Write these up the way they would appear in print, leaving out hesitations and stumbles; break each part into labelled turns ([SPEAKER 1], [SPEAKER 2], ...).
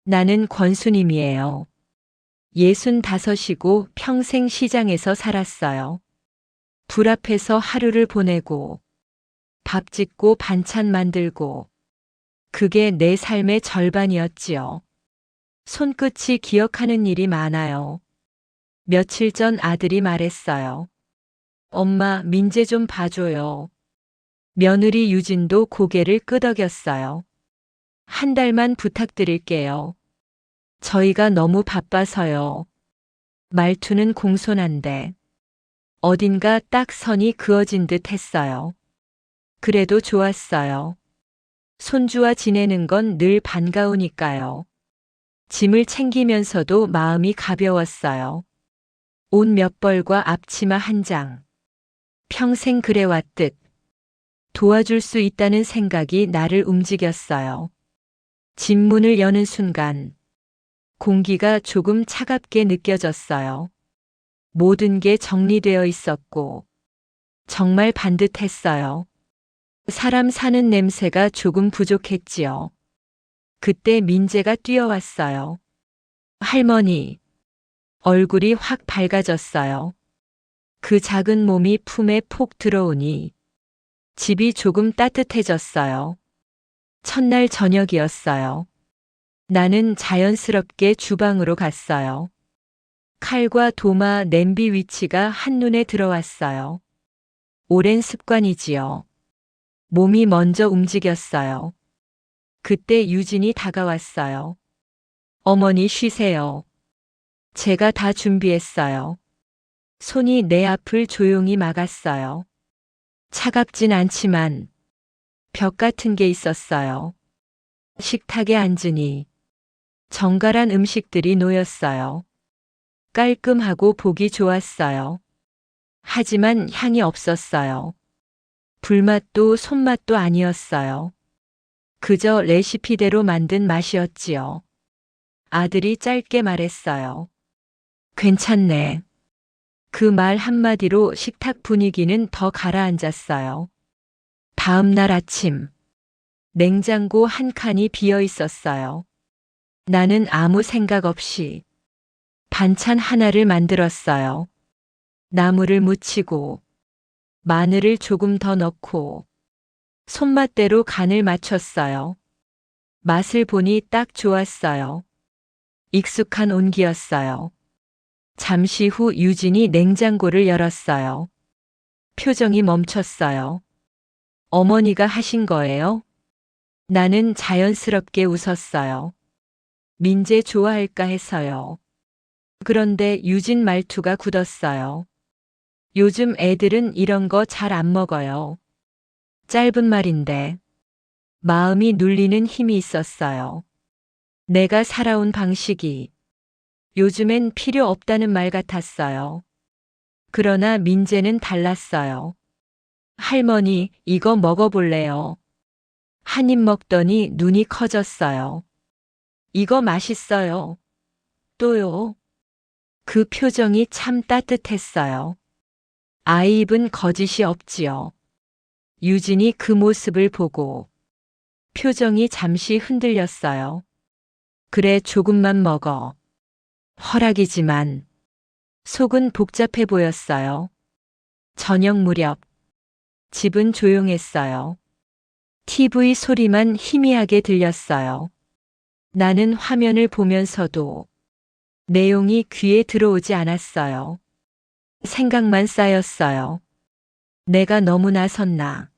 [SPEAKER 1] 나는 권수님이에요. 65이고 평생 시장에서 살았어요. 불 앞에서 하루를 보내고 밥 짓고 반찬 만들고 그게 내 삶의 절반이었지요. 손끝이 기억하는 일이 많아요. 며칠 전 아들이 말했어요. 엄마, 민재 좀 봐줘요. 며느리 유진도 고개를 끄덕였어요. 한 달만 부탁드릴게요. 저희가 너무 바빠서요. 말투는 공손한데 어딘가 딱 선이 그어진 듯 했어요. 그래도 좋았어요. 손주와 지내는 건 늘 반가우니까요. 짐을 챙기면서도 마음이 가벼웠어요. 옷 몇 벌과 앞치마 한 장. 평생 그래왔듯 도와줄 수 있다는 생각이 나를 움직였어요. 집 문을 여는 순간 공기가 조금 차갑게 느껴졌어요. 모든 게 정리되어 있었고 정말 반듯했어요. 사람 사는 냄새가 조금 부족했지요. 그때 민재가 뛰어왔어요. 할머니. 얼굴이 확 밝아졌어요. 그 작은 몸이 품에 폭 들어오니 집이 조금 따뜻해졌어요. 첫날 저녁이었어요. 나는 자연스럽게 주방으로 갔어요. 칼과 도마, 냄비 위치가 한눈에 들어왔어요. 오랜 습관이지요. 몸이 먼저 움직였어요. 그때 유진이 다가왔어요. 어머니 쉬세요. 제가 다 준비했어요. 손이 내 앞을 조용히 막았어요. 차갑진 않지만 벽 같은 게 있었어요. 식탁에 앉으니 정갈한 음식들이 놓였어요. 깔끔하고 보기 좋았어요. 하지만 향이 없었어요. 불맛도 손맛도 아니었어요. 그저 레시피대로 만든 맛이었지요. 아들이 짧게 말했어요. 괜찮네. 그 말 한마디로 식탁 분위기는 더 가라앉았어요. 다음 날 아침, 냉장고 한 칸이 비어 있었어요. 나는 아무 생각 없이 반찬 하나를 만들었어요. 나물을 무치고 마늘을 조금 더 넣고 손맛대로 간을 맞췄어요. 맛을 보니 딱 좋았어요. 익숙한 온기였어요. 잠시 후 유진이 냉장고를 열었어요. 표정이 멈췄어요. 어머니가 하신 거예요? 나는 자연스럽게 웃었어요. 민재 좋아할까 해서요. 그런데 유진 말투가 굳었어요. 요즘 애들은 이런 거 잘 안 먹어요. 짧은 말인데 마음이 눌리는 힘이 있었어요. 내가 살아온 방식이 요즘엔 필요 없다는 말 같았어요. 그러나 민재는 달랐어요. 할머니, 이거 먹어볼래요? 한 입 먹더니 눈이 커졌어요. 이거 맛있어요. 또요. 그 표정이 참 따뜻했어요. 아이 입은 거짓이 없지요. 유진이 그 모습을 보고 표정이 잠시 흔들렸어요. 그래, 조금만 먹어. 허락이지만 속은 복잡해 보였어요. 저녁 무렵 집은 조용했어요. TV 소리만 희미하게 들렸어요. 나는 화면을 보면서도 내용이 귀에 들어오지 않았어요. 생각만 쌓였어요. 내가 너무 나섰나?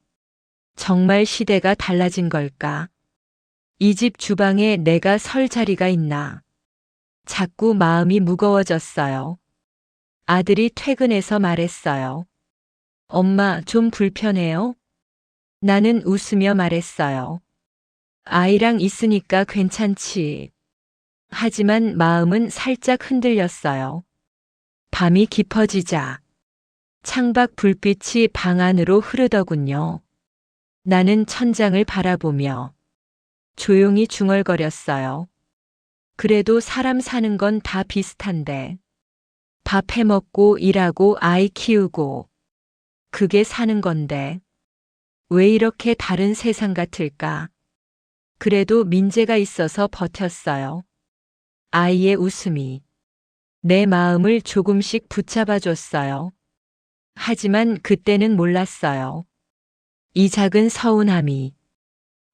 [SPEAKER 1] 정말 시대가 달라진 걸까? 이 집 주방에 내가 설 자리가 있나? 자꾸 마음이 무거워졌어요. 아들이 퇴근해서 말했어요. 엄마, 좀 불편해요? 나는 웃으며 말했어요. 아이랑 있으니까 괜찮지. 하지만 마음은 살짝 흔들렸어요. 밤이 깊어지자 창밖 불빛이 방 안으로 흐르더군요. 나는 천장을 바라보며 조용히 중얼거렸어요. 그래도 사람 사는 건 다 비슷한데 밥 해먹고 일하고 아이 키우고 그게 사는 건데 왜 이렇게 다른 세상 같을까? 그래도 민재가 있어서 버텼어요. 아이의 웃음이 내 마음을 조금씩 붙잡아 줬어요. 하지만 그때는 몰랐어요. 이 작은 서운함이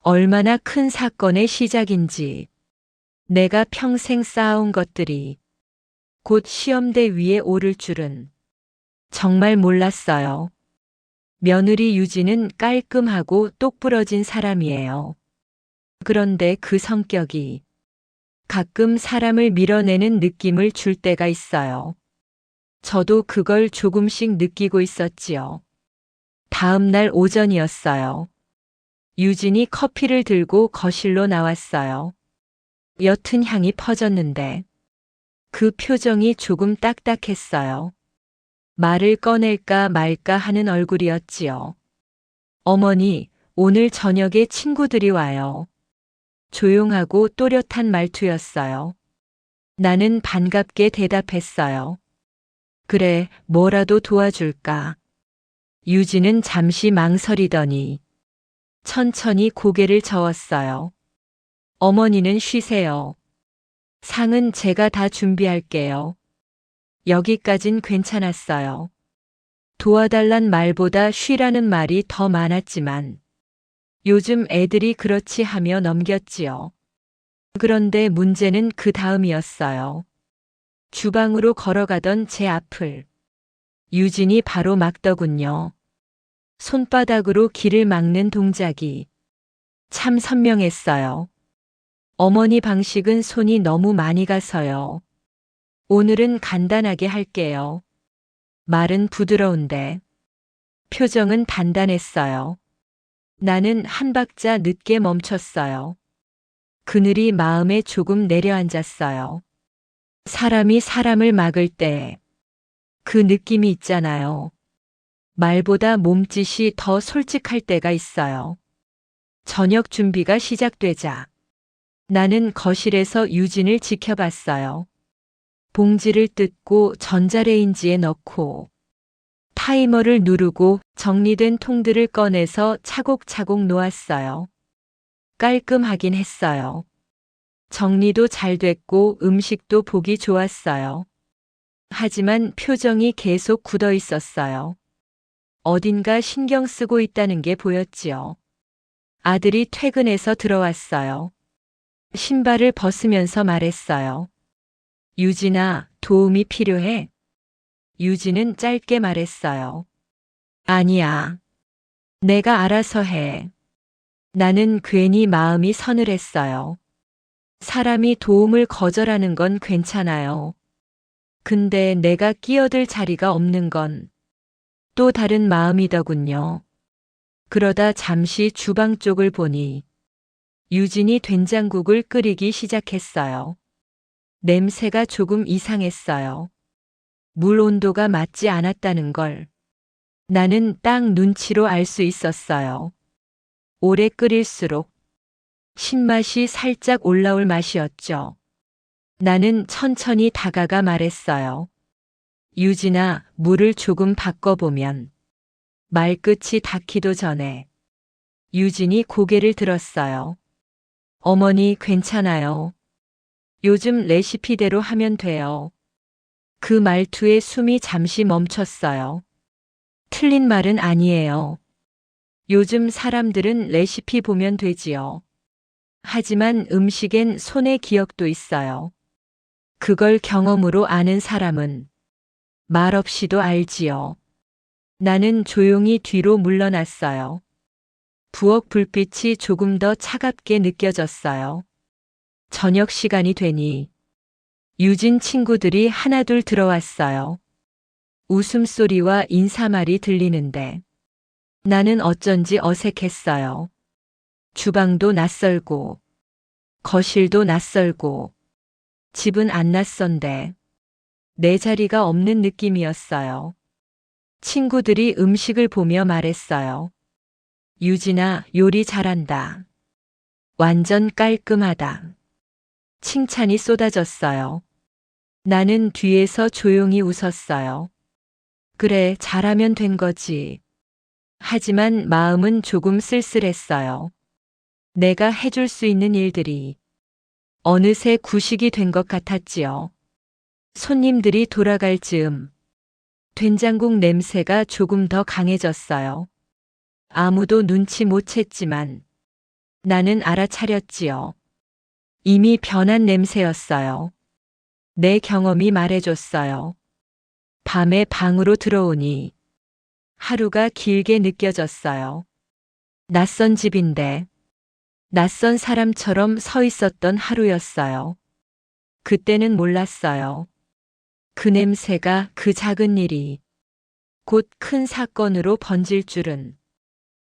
[SPEAKER 1] 얼마나 큰 사건의 시작인지, 내가 평생 쌓아온 것들이 곧 시험대 위에 오를 줄은 정말 몰랐어요. 며느리 유진은 깔끔하고 똑부러진 사람이에요. 그런데 그 성격이 가끔 사람을 밀어내는 느낌을 줄 때가 있어요. 저도 그걸 조금씩 느끼고 있었지요. 다음 날 오전이었어요. 유진이 커피를 들고 거실로 나왔어요. 옅은 향이 퍼졌는데 그 표정이 조금 딱딱했어요. 말을 꺼낼까 말까 하는 얼굴이었지요. 어머니, 오늘 저녁에 친구들이 와요. 조용하고 또렷한 말투였어요. 나는 반갑게 대답했어요. 그래, 뭐라도 도와줄까? 유진은 잠시 망설이더니 천천히 고개를 저었어요. 어머니는 쉬세요. 상은 제가 다 준비할게요. 여기까진 괜찮았어요. 도와달란 말보다 쉬라는 말이 더 많았지만 요즘 애들이 그렇지 하며 넘겼지요. 그런데 문제는 그 다음이었어요. 주방으로 걸어가던 제 앞을 유진이 바로 막더군요. 손바닥으로 길을 막는 동작이 참 선명했어요. 어머니 방식은 손이 너무 많이 가서요. 오늘은 간단하게 할게요. 말은 부드러운데 표정은 단단했어요. 나는 한 박자 늦게 멈췄어요. 그늘이 마음에 조금 내려앉았어요. 사람이 사람을 막을 때 그 느낌이 있잖아요. 말보다 몸짓이 더 솔직할 때가 있어요. 저녁 준비가 시작되자 나는 거실에서 유진을 지켜봤어요. 봉지를 뜯고 전자레인지에 넣고 타이머를 누르고 정리된 통들을 꺼내서 차곡차곡 놓았어요. 깔끔하긴 했어요. 정리도 잘 됐고 음식도 보기 좋았어요. 하지만 표정이 계속 굳어 있었어요. 어딘가 신경 쓰고 있다는 게 보였지요. 아들이 퇴근해서 들어왔어요. 신발을 벗으면서 말했어요. 유진아, 도움이 필요해? 유진은 짧게 말했어요. 아니야. 내가 알아서 해. 나는 괜히 마음이 서늘했어요. 사람이 도움을 거절하는 건 괜찮아요. 근데 내가 끼어들 자리가 없는 건 또 다른 마음이더군요. 그러다 잠시 주방 쪽을 보니 유진이 된장국을 끓이기 시작했어요. 냄새가 조금 이상했어요. 물 온도가 맞지 않았다는 걸 나는 딱 눈치로 알 수 있었어요. 오래 끓일수록 신맛이 살짝 올라올 맛이었죠. 나는 천천히 다가가 말했어요. 유진아, 물을 조금 바꿔보면. 말끝이 닿기도 전에 유진이 고개를 들었어요. 어머니, 괜찮아요. 요즘 레시피대로 하면 돼요. 그 말투에 숨이 잠시 멈췄어요. 틀린 말은 아니에요. 요즘 사람들은 레시피 보면 되지요. 하지만 음식엔 손의 기억도 있어요. 그걸 경험으로 아는 사람은 말없이도 알지요. 나는 조용히 뒤로 물러났어요. 부엌 불빛이 조금 더 차갑게 느껴졌어요. 저녁 시간이 되니 유진 친구들이 하나둘 들어왔어요. 웃음소리와 인사말이 들리는데 나는 어쩐지 어색했어요. 주방도 낯설고 거실도 낯설고 집은 안 낯선데 내 자리가 없는 느낌이었어요. 친구들이 음식을 보며 말했어요. 유진아, 요리 잘한다. 완전 깔끔하다. 칭찬이 쏟아졌어요. 나는 뒤에서 조용히 웃었어요. 그래, 잘하면 된 거지. 하지만 마음은 조금 쓸쓸했어요. 내가 해줄 수 있는 일들이 어느새 구식이 된 것 같았지요. 손님들이 돌아갈 즈음 된장국 냄새가 조금 더 강해졌어요. 아무도 눈치 못 챘지만 나는 알아차렸지요. 이미 변한 냄새였어요. 내 경험이 말해줬어요. 밤에 방으로 들어오니 하루가 길게 느껴졌어요. 낯선 집인데 낯선 사람처럼 서 있었던 하루였어요. 그때는 몰랐어요. 그 냄새가, 그 작은 일이 곧 큰 사건으로 번질 줄은,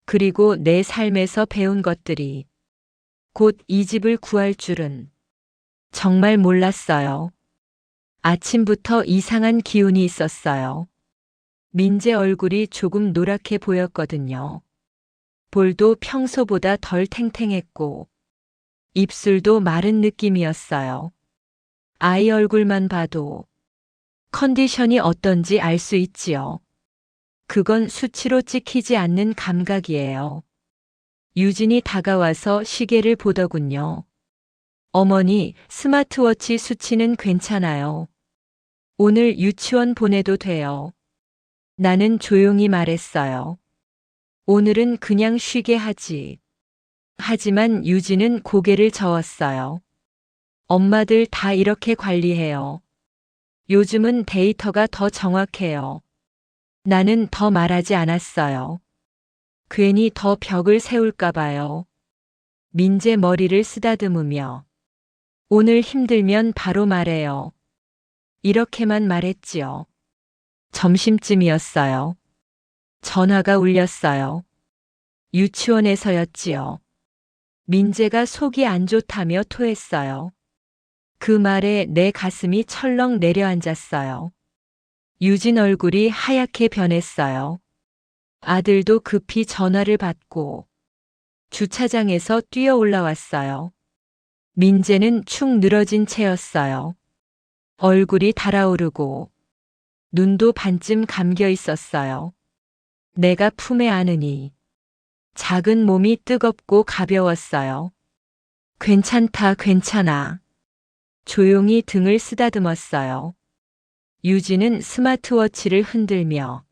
[SPEAKER 1] 그리고 내 삶에서 배운 것들이 곧 이 집을 구할 줄은 정말 몰랐어요. 아침부터 이상한 기운이 있었어요. 민재 얼굴이 조금 노랗게 보였거든요. 볼도 평소보다 덜 탱탱했고 입술도 마른 느낌이었어요. 아이 얼굴만 봐도 컨디션이 어떤지 알 수 있지요. 그건 수치로 찍히지 않는 감각이에요. 유진이 다가와서 시계를 보더군요. 어머니, 스마트워치 수치는 괜찮아요. 오늘 유치원 보내도 돼요. 나는 조용히 말했어요. 오늘은 그냥 쉬게 하지. 하지만 유진은 고개를 저었어요. 엄마들 다 이렇게 관리해요. 요즘은 데이터가 더 정확해요. 나는 더 말하지 않았어요. 괜히 더 벽을 세울까봐요. 민재 머리를 쓰다듬으며 오늘 힘들면 바로 말해요. 이렇게만 말했지요. 점심쯤이었어요. 전화가 울렸어요. 유치원에서였지요. 민재가 속이 안 좋다며 토했어요. 그 말에 내 가슴이 철렁 내려앉았어요. 유진 얼굴이 하얗게 변했어요. 아들도 급히 전화를 받고 주차장에서 뛰어 올라왔어요. 민재는 축 늘어진 채였어요. 얼굴이 달아오르고 눈도 반쯤 감겨 있었어요. 내가 품에 안으니 작은 몸이 뜨겁고 가벼웠어요. 괜찮다, 괜찮아. 조용히 등을 쓰다듬었어요. 유진은 스마트워치를 흔들며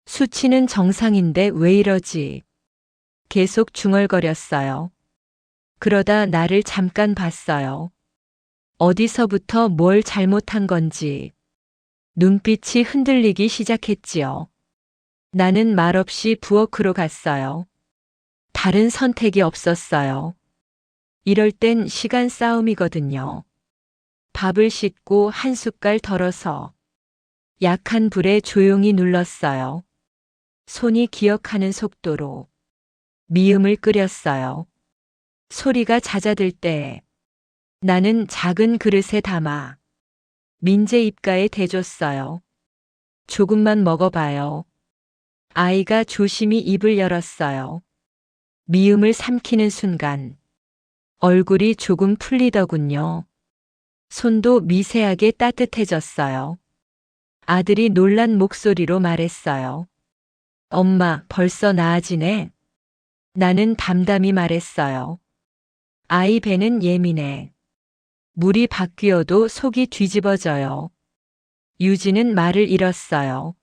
[SPEAKER 1] 수치는 정상인데 왜 이러지? 계속 중얼거렸어요. 그러다 나를 잠깐 봤어요. 어디서부터 뭘 잘못한 건지 눈빛이 흔들리기 시작했지요. 나는 말없이 부엌으로 갔어요. 다른 선택이 없었어요. 이럴 땐 시간 싸움이거든요. 밥을 씻고 한 숟갈 덜어서 약한 불에 조용히 눌렀어요. 손이 기억하는 속도로 미음을 끓였어요. 소리가 잦아들 때 나는 작은 그릇에 담아 민재 입가에 대줬어요. 조금만 먹어봐요. 아이가 조심히 입을 열었어요. 미음을 삼키는 순간 얼굴이 조금 풀리더군요. 손도 미세하게 따뜻해졌어요. 아들이 놀란 목소리로 말했어요. 엄마, 벌써 나아지네. 나는 담담히 말했어요. 아이 배는 예민해. 물이 바뀌어도 속이 뒤집어져요. 유진은 말을 잃었어요.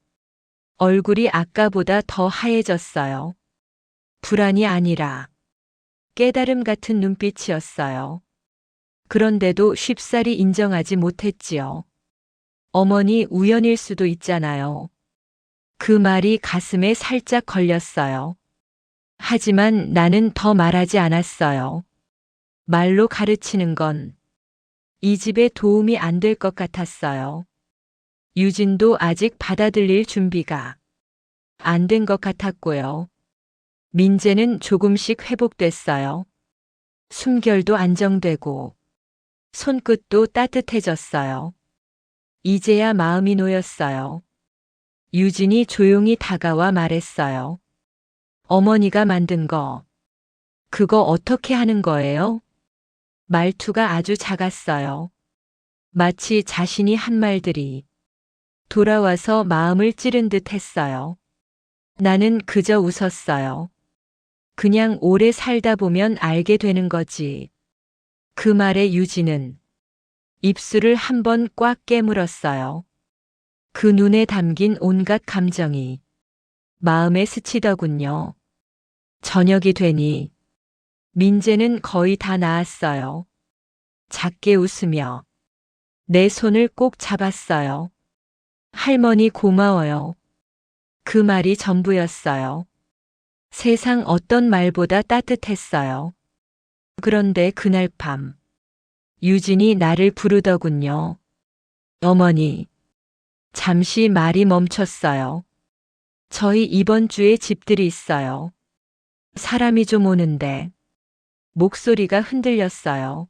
[SPEAKER 1] 얼굴이 아까보다 더 하얘졌어요. 불안이 아니라 깨달음 같은 눈빛이었어요. 그런데도 쉽사리 인정하지 못했지요. 어머니, 우연일 수도 있잖아요. 그 말이 가슴에 살짝 걸렸어요. 하지만 나는 더 말하지 않았어요. 말로 가르치는 건 이 집에 도움이 안 될 것 같았어요. 유진도 아직 받아들일 준비가 안 된 것 같았고요. 민재는 조금씩 회복됐어요. 숨결도 안정되고 손끝도 따뜻해졌어요. 이제야 마음이 놓였어요. 유진이 조용히 다가와 말했어요. 어머니가 만든 거, 그거 어떻게 하는 거예요? 말투가 아주 작았어요. 마치 자신이 한 말들이 돌아와서 마음을 찌른 듯 했어요. 나는 그저 웃었어요. 그냥 오래 살다 보면 알게 되는 거지. 그 말에 유진은 입술을 한번 꽉 깨물었어요. 그 눈에 담긴 온갖 감정이 마음에 스치더군요. 저녁이 되니 민재는 거의 다 나았어요. 작게 웃으며 내 손을 꼭 잡았어요. 할머니 고마워요. 그 말이 전부였어요. 세상 어떤 말보다 따뜻했어요. 그런데 그날 밤 유진이 나를 부르더군요. 어머니. 잠시 말이 멈췄어요. 저희 이번 주에 집들이 있어요. 사람이 좀 오는데 목소리가 흔들렸어요.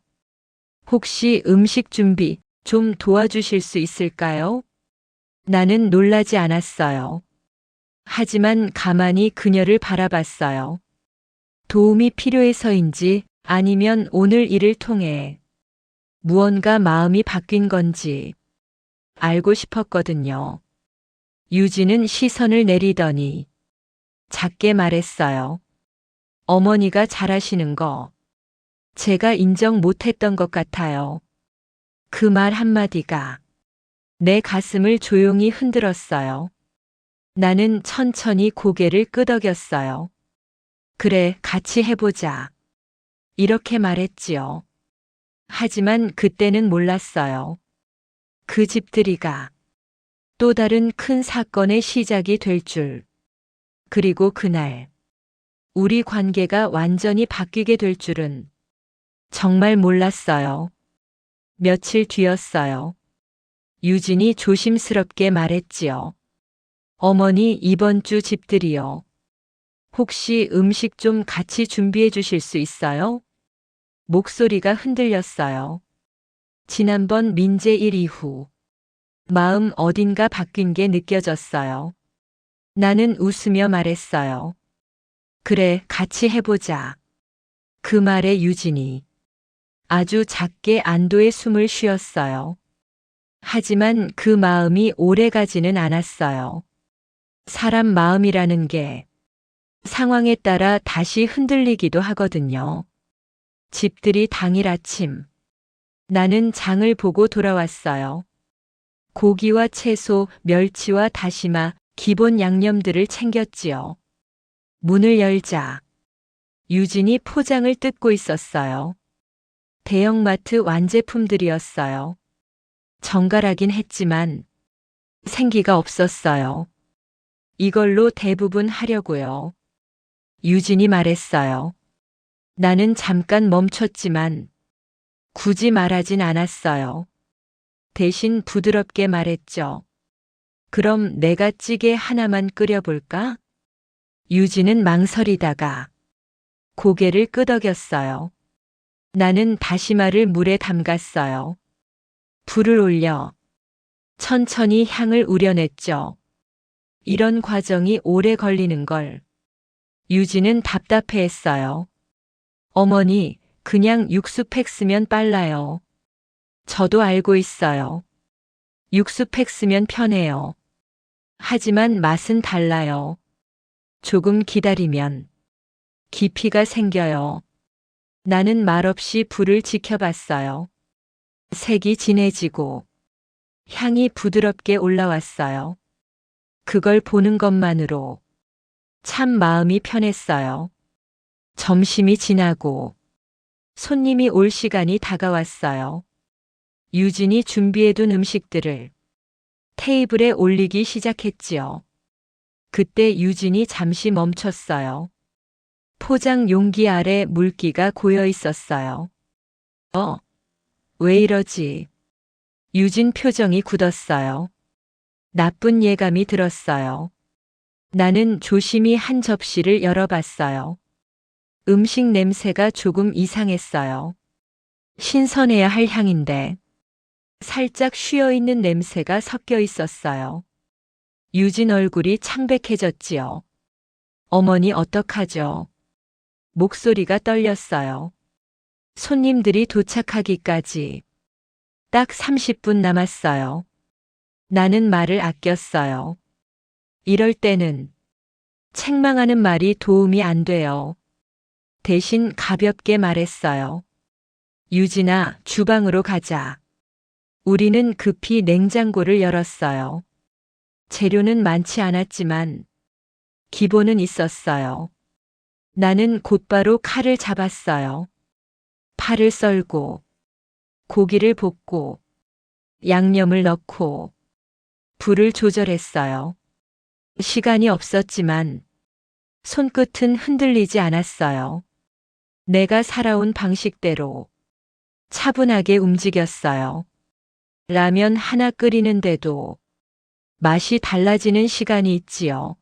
[SPEAKER 1] 혹시 음식 준비 좀 도와주실 수 있을까요? 나는 놀라지 않았어요. 하지만 가만히 그녀를 바라봤어요. 도움이 필요해서인지 아니면 오늘 일을 통해 무언가 마음이 바뀐 건지 알고 싶었거든요. 유진은 시선을 내리더니 작게 말했어요. 어머니가 잘하시는 거 제가 인정 못했던 것 같아요. 그 말 한마디가 내 가슴을 조용히 흔들었어요. 나는 천천히 고개를 끄덕였어요. 그래, 같이 해보자. 이렇게 말했지요. 하지만 그때는 몰랐어요. 그 집들이가 또 다른 큰 사건의 시작이 될 줄. 그리고 그날 우리 관계가 완전히 바뀌게 될 줄은 정말 몰랐어요. 며칠 뒤였어요. 유진이 조심스럽게 말했지요. 어머니 이번 주 집들이요. 혹시 음식 좀 같이 준비해 주실 수 있어요? 목소리가 흔들렸어요. 지난번 민재 일 이후 마음 어딘가 바뀐 게 느껴졌어요. 나는 웃으며 말했어요. 그래, 같이 해보자. 그 말에 유진이 아주 작게 안도의 숨을 쉬었어요. 하지만 그 마음이 오래 가지는 않았어요. 사람 마음이라는 게 상황에 따라 다시 흔들리기도 하거든요. 집들이 당일 아침, 나는 장을 보고 돌아왔어요. 고기와 채소, 멸치와 다시마, 기본 양념들을 챙겼지요. 문을 열자 유진이 포장을 뜯고 있었어요. 대형마트 완제품들이었어요. 정갈하긴 했지만 생기가 없었어요. 이걸로 대부분 하려고요. 유진이 말했어요. 나는 잠깐 멈췄지만 굳이 말하진 않았어요. 대신 부드럽게 말했죠. 그럼 내가 찌개 하나만 끓여볼까? 유진은 망설이다가 고개를 끄덕였어요. 나는 다시마를 물에 담갔어요. 불을 올려 천천히 향을 우려냈죠. 이런 과정이 오래 걸리는 걸 유진은 답답해했어요. 어머니, 그냥 육수팩 쓰면 빨라요. 저도 알고 있어요. 육수팩 쓰면 편해요. 하지만 맛은 달라요. 조금 기다리면 깊이가 생겨요. 나는 말없이 불을 지켜봤어요. 색이 진해지고 향이 부드럽게 올라왔어요. 그걸 보는 것만으로 참 마음이 편했어요. 점심이 지나고 손님이 올 시간이 다가왔어요. 유진이 준비해둔 음식들을 테이블에 올리기 시작했지요. 그때 유진이 잠시 멈췄어요. 포장 용기 아래 물기가 고여 있었어요. 왜 이러지? 유진 표정이 굳었어요. 나쁜 예감이 들었어요. 나는 조심히 한 접시를 열어봤어요. 음식 냄새가 조금 이상했어요. 신선해야 할 향인데 살짝 쉬어있는 냄새가 섞여 있었어요. 유진 얼굴이 창백해졌지요. 어머니 어떡하죠? 목소리가 떨렸어요. 손님들이 도착하기까지 딱 30분 남았어요. 나는 말을 아꼈어요. 이럴 때는 책망하는 말이 도움이 안 돼요. 대신 가볍게 말했어요. 유진아, 주방으로 가자. 우리는 급히 냉장고를 열었어요. 재료는 많지 않았지만 기본은 있었어요. 나는 곧바로 칼을 잡았어요. 파를 썰고, 고기를 볶고, 양념을 넣고, 불을 조절했어요. 시간이 없었지만 손끝은 흔들리지 않았어요. 내가 살아온 방식대로 차분하게 움직였어요. 라면 하나 끓이는데도 맛이 달라지는 시간이 있지요.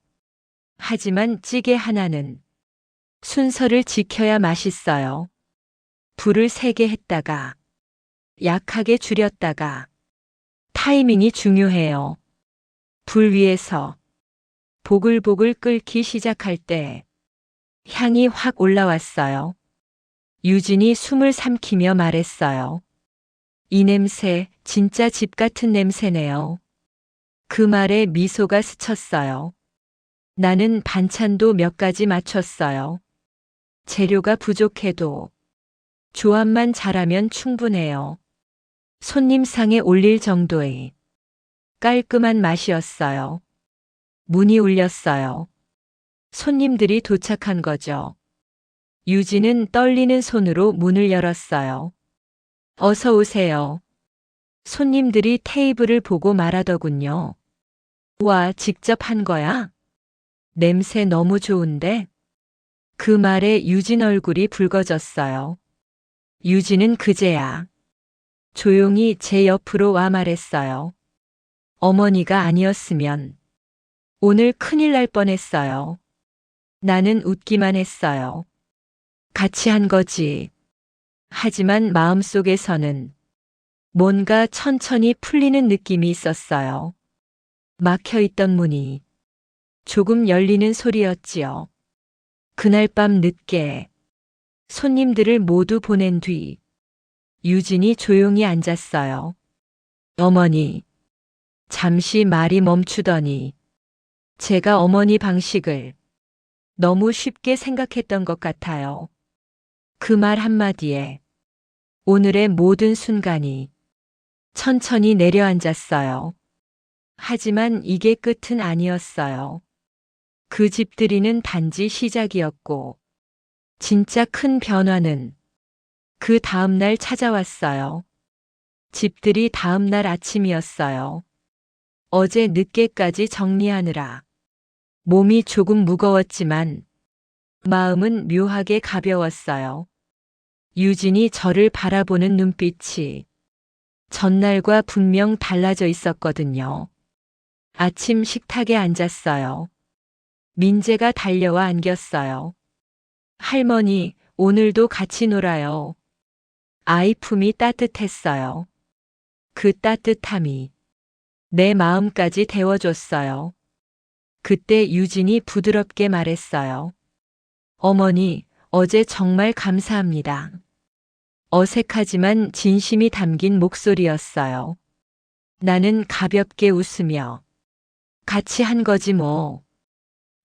[SPEAKER 1] 하지만 찌개 하나는 순서를 지켜야 맛있어요. 불을 세게 했다가 약하게 줄였다가 타이밍이 중요해요. 불 위에서 보글보글 끓기 시작할 때 향이 확 올라왔어요. 유진이 숨을 삼키며 말했어요. 이 냄새 진짜 집 같은 냄새네요. 그 말에 미소가 스쳤어요. 나는 반찬도 몇 가지 맞췄어요. 재료가 부족해도 조합만 잘하면 충분해요. 손님상에 올릴 정도의 깔끔한 맛이었어요. 문이 울렸어요. 손님들이 도착한 거죠. 유진은 떨리는 손으로 문을 열었어요. 어서 오세요. 손님들이 테이블을 보고 말하더군요. 와, 직접 한 거야? 냄새 너무 좋은데? 그 말에 유진 얼굴이 붉어졌어요. 유진은 그제야 조용히 제 옆으로 와 말했어요. 어머니가 아니었으면 오늘 큰일 날 뻔했어요. 나는 웃기만 했어요. 같이 한 거지. 하지만 마음속에서는 뭔가 천천히 풀리는 느낌이 있었어요. 막혀있던 문이 조금 열리는 소리였지요. 그날 밤 늦게 손님들을 모두 보낸 뒤 유진이 조용히 앉았어요. 어머니, 잠시 말이 멈추더니 제가 어머니 방식을 너무 쉽게 생각했던 것 같아요. 그 말 한마디에 오늘의 모든 순간이 천천히 내려앉았어요. 하지만 이게 끝은 아니었어요. 그 집들이는 단지 시작이었고 진짜 큰 변화는 그 다음날 찾아왔어요. 집들이 다음날 아침이었어요. 어제 늦게까지 정리하느라 몸이 조금 무거웠지만 마음은 묘하게 가벼웠어요. 유진이 저를 바라보는 눈빛이 전날과 분명 달라져 있었거든요. 아침 식탁에 앉았어요. 민재가 달려와 안겼어요. 할머니, 오늘도 같이 놀아요. 아이 품이 따뜻했어요. 그 따뜻함이 내 마음까지 데워줬어요. 그때 유진이 부드럽게 말했어요. 어머니, 어제 정말 감사합니다. 어색하지만 진심이 담긴 목소리였어요. 나는 가볍게 웃으며 같이 한 거지 뭐.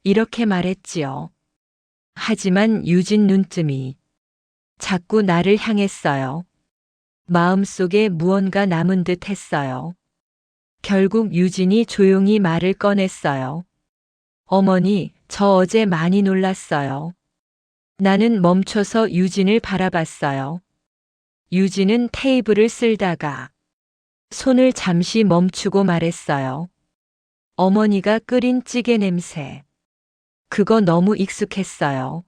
[SPEAKER 1] 이렇게 말했지요. 하지만 유진 눈뜸이 자꾸 나를 향했어요. 마음속에 무언가 남은 듯 했어요. 결국 유진이 조용히 말을 꺼냈어요. 어머니, 저 어제 많이 놀랐어요. 나는 멈춰서 유진을 바라봤어요. 유진은 테이블을 쓸다가 손을 잠시 멈추고 말했어요. 어머니가 끓인 찌개 냄새. 그거 너무 익숙했어요.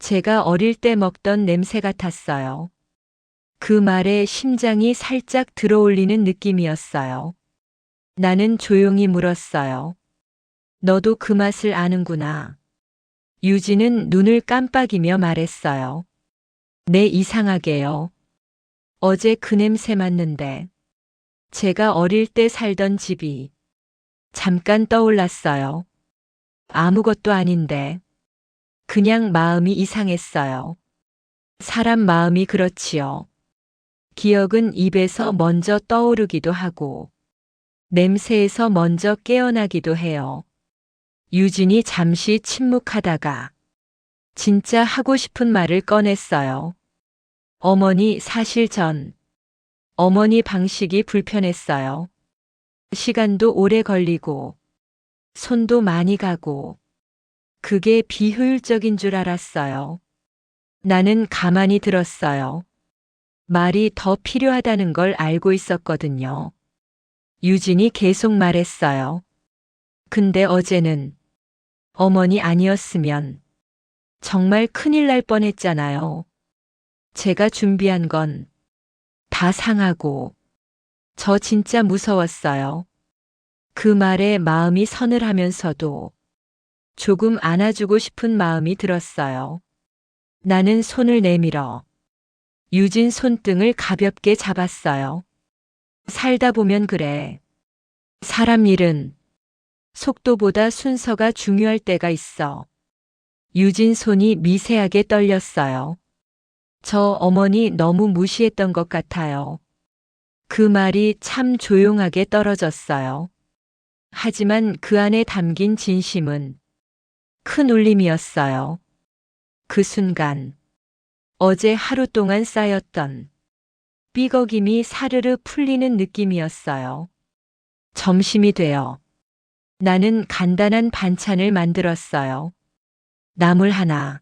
[SPEAKER 1] 제가 어릴 때 먹던 냄새 같았어요. 그 말에 심장이 살짝 들어올리는 느낌이었어요. 나는 조용히 물었어요. 너도 그 맛을 아는구나. 유진은 눈을 깜빡이며 말했어요. 네, 이상하게요. 어제 그 냄새 맡는데 제가 어릴 때 살던 집이 잠깐 떠올랐어요. 아무것도 아닌데 그냥 마음이 이상했어요. 사람 마음이 그렇지요. 기억은 입에서 먼저 떠오르기도 하고 냄새에서 먼저 깨어나기도 해요. 유진이 잠시 침묵하다가 진짜 하고 싶은 말을 꺼냈어요. 어머니 사실 전 어머니 방식이 불편했어요. 시간도 오래 걸리고 손도 많이 가고 그게 비효율적인 줄 알았어요. 나는 가만히 들었어요. 말이 더 필요하다는 걸 알고 있었거든요. 유진이 계속 말했어요. 근데 어제는 어머니 아니었으면 정말 큰일 날 뻔했잖아요. 제가 준비한 건 다 상하고 저 진짜 무서웠어요. 그 말에 마음이 서늘하면서도 조금 안아주고 싶은 마음이 들었어요. 나는 손을 내밀어 유진 손등을 가볍게 잡았어요. 살다 보면 그래. 사람 일은 속도보다 순서가 중요할 때가 있어. 유진 손이 미세하게 떨렸어요. 저 어머니 너무 무시했던 것 같아요. 그 말이 참 조용하게 떨어졌어요. 하지만 그 안에 담긴 진심은 큰 울림이었어요. 그 순간 어제 하루 동안 쌓였던 삐걱임이 사르르 풀리는 느낌이었어요. 점심이 되어 나는 간단한 반찬을 만들었어요. 나물 하나,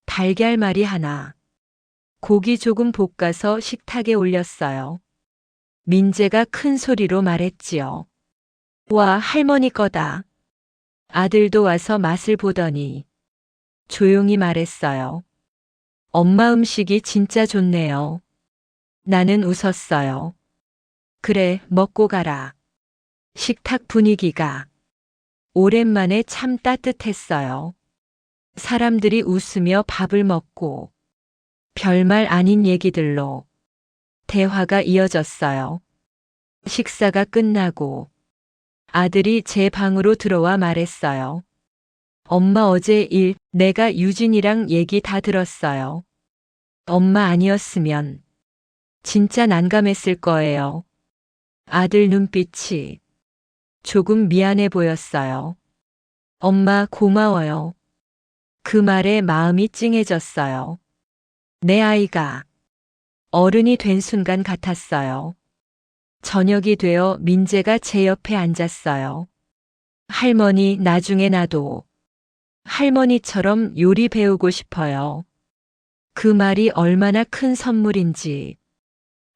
[SPEAKER 1] 달걀말이 하나, 고기 조금 볶아서 식탁에 올렸어요. 민재가 큰 소리로 말했지요. 와, 할머니 거다. 아들도 와서 맛을 보더니 조용히 말했어요. 엄마 음식이 진짜 좋네요. 나는 웃었어요. 그래, 먹고 가라. 식탁 분위기가 오랜만에 참 따뜻했어요. 사람들이 웃으며 밥을 먹고 별말 아닌 얘기들로 대화가 이어졌어요. 식사가 끝나고 아들이 제 방으로 들어와 말했어요. 엄마 어제 일, 내가 유진이랑 얘기 다 들었어요. 엄마 아니었으면 진짜 난감했을 거예요. 아들 눈빛이 조금 미안해 보였어요. 엄마 고마워요. 그 말에 마음이 찡해졌어요. 내 아이가 어른이 된 순간 같았어요. 저녁이 되어 민재가 제 옆에 앉았어요. 할머니, 나중에 나도 할머니처럼 요리 배우고 싶어요. 그 말이 얼마나 큰 선물인지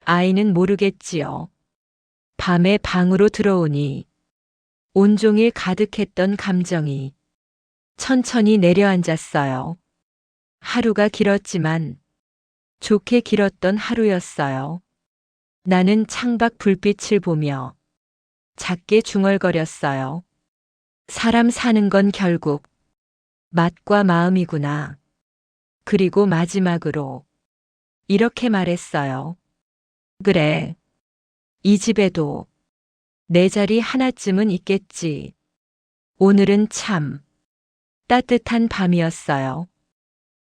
[SPEAKER 1] 아이는 모르겠지요. 밤에 방으로 들어오니 온종일 가득했던 감정이 천천히 내려앉았어요. 하루가 길었지만 좋게 길었던 하루였어요. 나는 창밖 불빛을 보며 작게 중얼거렸어요. 사람 사는 건 결국 맛과 마음이구나. 그리고 마지막으로 이렇게 말했어요. 그래. 이 집에도 내 자리 하나쯤은 있겠지. 오늘은 참 따뜻한 밤이었어요.